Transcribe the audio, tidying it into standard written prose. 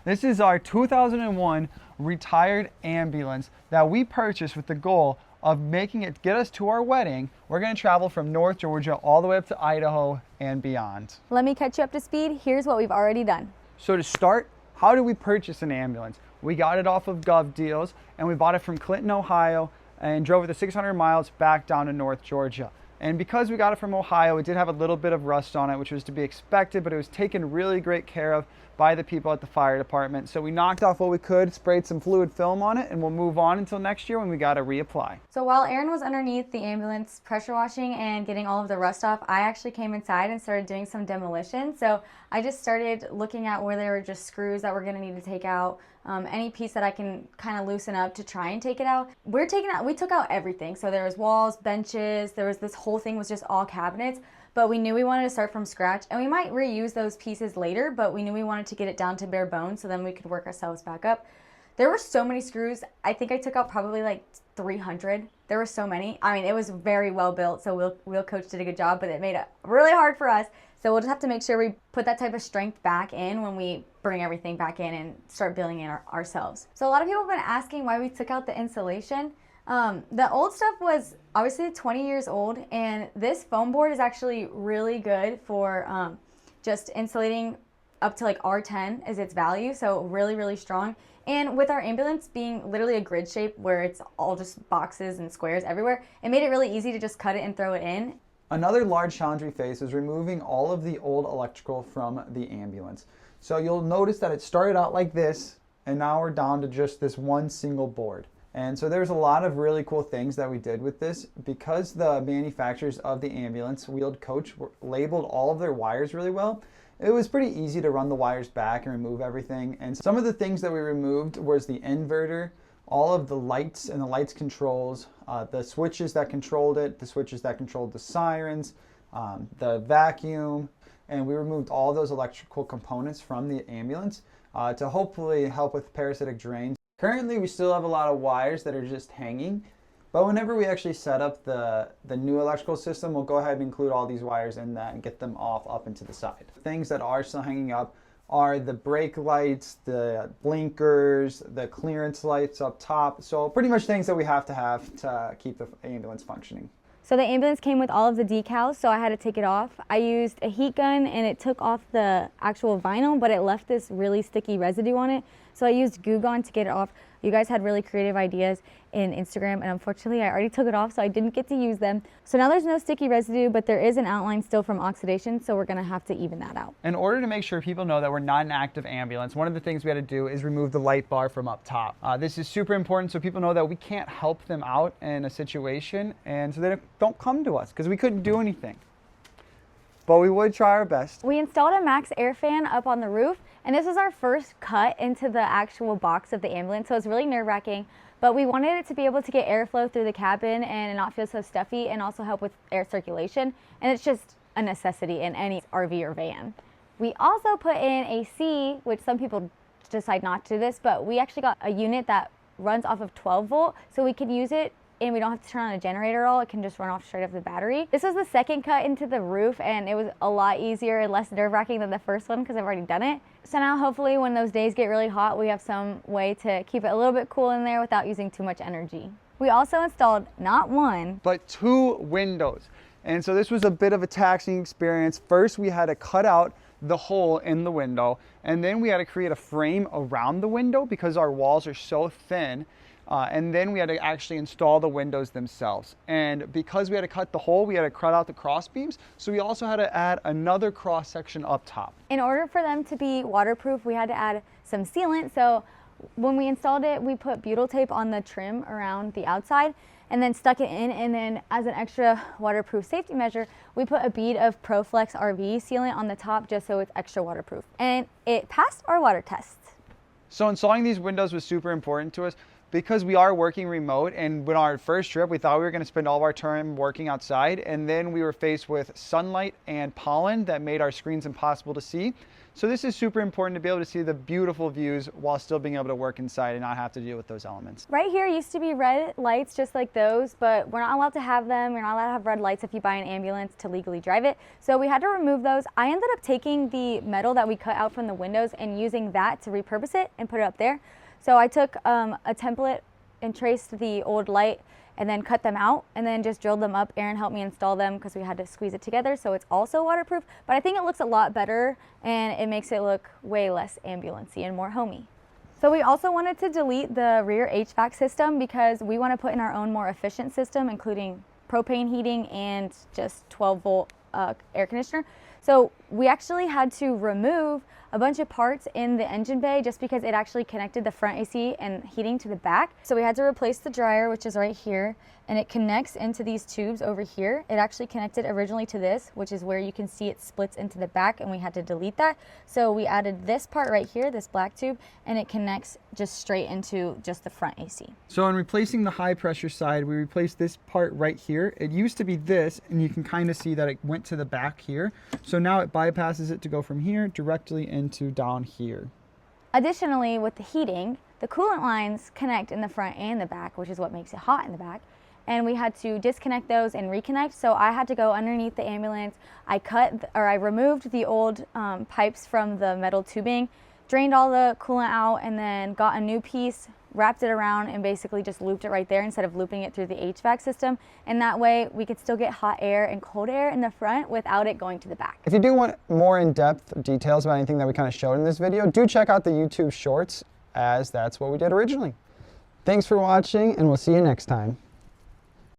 This is our 2001 retired ambulance that we purchased with the goal of making it get us to our wedding. We're going to travel from North Georgia all the way up to Idaho and beyond. Let me catch you up to speed. Here's what we've already done. So to start, how did we purchase an ambulance? We got it off of Gov Deals, and we bought it from Clinton, Ohio, and drove it the 600 miles back down to North Georgia. And because we got it from Ohio, it did have a little bit of rust on it, which was to be expected, but it was taken really great care of by the people at the fire department. So we knocked off what we could, sprayed some fluid film on it, and we'll move on until next year when we got to reapply. So while Aaron was underneath the ambulance pressure washing and getting all of the rust off, I actually came inside and started doing some demolition. So I just started looking at where there were just screws that we're going to need to take out, any piece that I can kind of loosen up to try and take it out. We took out everything. So there was walls, benches, this whole thing was just all cabinets. But we knew we wanted to start from scratch, and we might reuse those pieces later, but we knew we wanted to get it down to bare bones so then we could work ourselves back up. There were so many screws. I think I took out probably like 300. There were so many. I mean, it was very well built, so Wheel Coach did a good job, but it made it really hard for us. So we'll just have to make sure we put that type of strength back in when we bring everything back in and start building it ourselves. So a lot of people have been asking why we took out the insulation. The old stuff was obviously 20 years old, and this foam board is actually really good for just insulating up to like R10 is its value, so really, really strong. And with our ambulance being literally a grid shape where it's all just boxes and squares everywhere, it made it really easy to just cut it and throw it in. Another large challenge we faced was removing all of the old electrical from the ambulance. So you'll notice that it started out like this, and now we're down to just this one single board. And so there's a lot of really cool things that we did with this. Because the manufacturers of the ambulance, Wheeled Coach, labeled all of their wires really well, it was pretty easy to run the wires back and remove everything. And some of the things that we removed was the inverter, all of the lights and the lights controls, the switches that controlled it, the switches that controlled the sirens, the vacuum, and we removed all those electrical components from the ambulance to hopefully help with parasitic drains. Currently, we still have a lot of wires that are just hanging, but whenever we actually set up the new electrical system, we'll go ahead and include all these wires in that and get them off up into the side. Things that are still hanging up are the brake lights, the blinkers, the clearance lights up top. So pretty much things that we have to keep the ambulance functioning. So the ambulance came with all of the decals, so I had to take it off. I used a heat gun and it took off the actual vinyl, but it left this really sticky residue on it. So I used Goo Gone to get it off. You guys had really creative ideas in Instagram, and unfortunately I already took it off, so I didn't get to use them. So now there's no sticky residue, but there is an outline still from oxidation, so we're gonna have to even that out. In order to make sure people know that we're not an active ambulance, one of the things we had to do is remove the light bar from up top. This is super important so people know that we can't help them out in a situation, and so they don't come to us, because we couldn't do anything. But we would try our best. We installed a max air fan up on the roof, and this was our first cut into the actual box of the ambulance, so it's really nerve-wracking. But we wanted it to be able to get airflow through the cabin and not feel so stuffy, and also help with air circulation. And it's just a necessity in any RV or van. We also put in AC, which some people decide not to do this, but we actually got a unit that runs off of 12 volt, so we can use it and we don't have to turn on a generator at all. It can just run off straight off the battery. This was the second cut into the roof, and it was a lot easier and less nerve-wracking than the first one because I've already done it. So now hopefully when those days get really hot, we have some way to keep it a little bit cool in there without using too much energy. We also installed not one, but 2 windows. And so this was a bit of a taxing experience. First, we had to cut out the hole in the window, and then we had to create a frame around the window because our walls are so thin. And then we had to actually install the windows themselves. And because we had to cut the hole, we had to cut out the cross beams. So we also had to add another cross section up top. In order for them to be waterproof, we had to add some sealant. So when we installed it, we put butyl tape on the trim around the outside and then stuck it in. And then as an extra waterproof safety measure, we put a bead of ProFlex RV sealant on the top just so it's extra waterproof. And it passed our water test. So installing these windows was super important to us. because we are working remote, and when our first trip, we thought we were going to spend all of our time working outside, and then we were faced with sunlight and pollen that made our screens impossible to see. So this is super important to be able to see the beautiful views while still being able to work inside and not have to deal with those elements. Right here used to be red lights just like those, but we're not allowed to have them. You're not allowed to have red lights if you buy an ambulance to legally drive it. So we had to remove those. I ended up taking the metal that we cut out from the windows and using that to repurpose it and put it up there. So I took a template and traced the old light and then cut them out and then just drilled them up. Aaron helped me install them because we had to squeeze it together, so it's also waterproof, but I think it looks a lot better and it makes it look way less ambulance-y and more homey. So we also wanted to delete the rear HVAC system because we want to put in our own more efficient system, including propane heating and just 12-volt air conditioner. So we actually had to remove a bunch of parts in the engine bay just because it actually connected the front AC and heating to the back. So we had to replace the dryer, which is right here, and it connects into these tubes over here. It actually connected originally to this, which is where you can see it splits into the back, and we had to delete that. So we added this part right here, this black tube, and it connects just straight into just the front AC. So in replacing the high pressure side, we replaced this part right here. It used to be this, and you can kind of see that it went to the back here. So now it bypasses it to go from here directly into down here. Additionally, with the heating, the coolant lines connect in the front and the back, which is what makes it hot in the back. And we had to disconnect those and reconnect. So I had to go underneath the ambulance. I removed the old pipes from the metal tubing, drained all the coolant out, and then got a new piece, wrapped it around, and basically just looped it right there instead of looping it through the HVAC system. And that way we could still get hot air and cold air in the front without it going to the back. If you do want more in-depth details about anything that we kind of showed in this video, do check out the YouTube shorts, as that's what we did originally. Thanks for watching, and we'll see you next time.